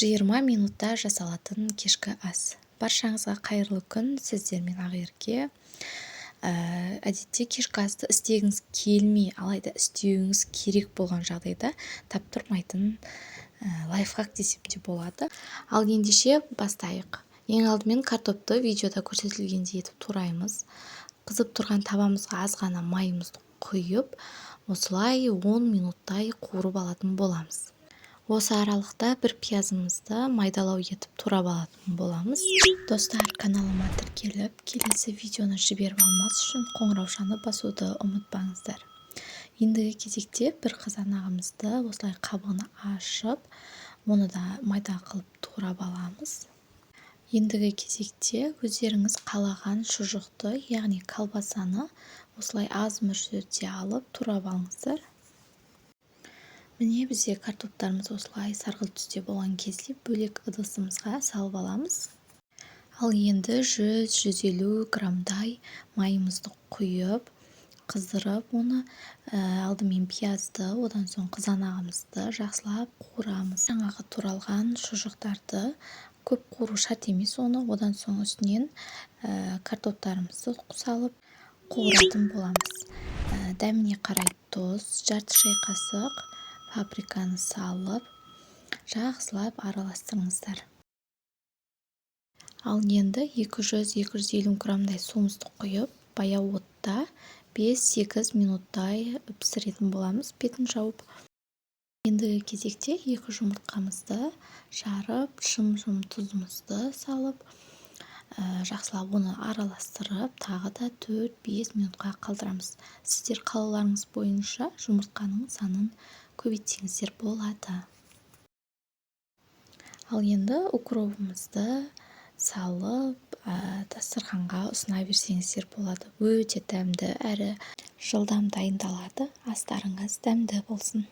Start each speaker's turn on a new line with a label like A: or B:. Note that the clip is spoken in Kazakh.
A: 20 минутта жасалатын кешкі ас. Баршаңызға қайырлы күн, сіздермен Ақерке. Әдетте кешкі асты істегіңіз келмей, алайда істеуіңіз керек болған жағдайда таптырмайтын лайфхак десем де болады. Ал ендеше бастайық. Ең алдымен картопты видеода көрсетілгендей етіп тураймыз. Қызып тұрған табамызға аз ғана майымызды құйып, осылай 10 минуттай қуырып алатын боламыз. Осы аралықта бір пиязымызды майдалау етіп турап алатын боламыз. Достар, каналыма тіркеліп, келесі видеоны жіберіп алмас үшін қоңыраушаны басуды ұмытпаңыздар. Ендігі кезекте бір қызанағымызды осылай қабығын ашып, оны да майда қылып турап аламыз. Ендігі кезекте өздеріңіз қалаған шұжықты, яғни колбасаны осылай аз мөлшерде алып турап алыңыздар. Міне бізде картоптарымыз осылай сарғылт түсте болған кезде бөлек ыдысымызға салып аламыз. Ал енді 100-150 граммдай майымызды құйып, қыздырып, оны алдымен пиязды, одан соң қызанағымызды жақсылап қуырамыз. Жаңағы туралған шұжықтарды көп қуыру шарт емес, оны одан соң үстінен картоптарымызды салып қуыратын боламыз. Дәміне қарай тұз, жарты шай қасық паприканы салып, жақсылап араластырыңыздар. Ал енді 200-250 граммдай суымызды құйып, баяу отта 5-8 минуттай пісіретін боламыз, бетін жауып. Ендігі кезекте 2 жұмыртқамызды жарып, шым-шым тұзымызды салып, жақсылап оны араластырып, тағы да 4-5 минутқа қалдырамыз. Сіздер қалауларыңыз бойынша жұмыртқаның санын көбейтсеңіздер болады. Ал енді укропымызды салып, дастарханға ұсына берсеңіздер болады. Өте дәмді әрі жылдам дайындалады. Астарыңыз дәмді болсын.